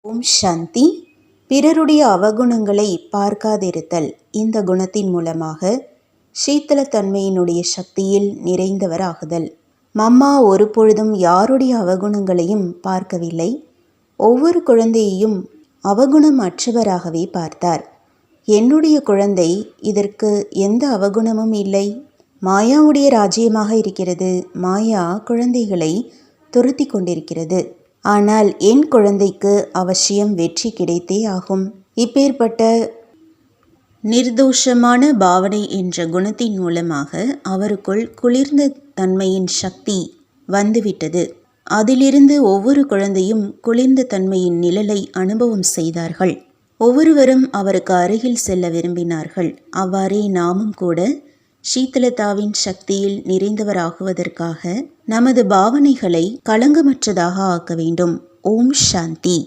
ஓம் சாந்தி. பிறருடைய அவகுணங்களை பார்க்காதிருத்தல். இந்த குணத்தின் மூலமாக சீத்தளத்தன்மையினுடைய சக்தியில் நிறைந்தவராகுதல். மம்மா ஒரு பொழுதும் யாருடைய அவகுணங்களையும் பார்க்கவில்லை. ஒவ்வொரு குழந்தையையும் அவகுணம் அற்றவராகவே பார்த்தார். என்னுடைய குழந்தை இதற்கு எந்த அவகுணமும் இல்லை. மாயாவுடைய ராஜ்யமாக இருக்கிறது. மாயா குழந்தைகளை துரத்தி கொண்டிருக்கிறது. ஆனால் என் குழந்தைக்கு அவசியம் வெற்றி கிடைத்தே ஆகும். இப்பேற்பட்ட நிர்தோஷமான பாவனை என்ற குணத்தின் மூலமாக அவருக்குள் குளிர்ந்த தன்மையின் சக்தி வந்துவிட்டது. அதிலிருந்து ஒவ்வொரு குழந்தையும் குளிர்ந்த தன்மையின் நிழலை அனுபவம் செய்தார்கள். ஒவ்வொருவரும் அவருக்கு அருகில் செல்ல விரும்பினார்கள். அவ்வாறே நாமும் கூட சீத்தளதாவின் சக்தியில் நிறைந்தவராகுவதற்காக நமது பாவனைகளை களங்கமற்றதாக ஆக்க வேண்டும். ஓம் சாந்தி.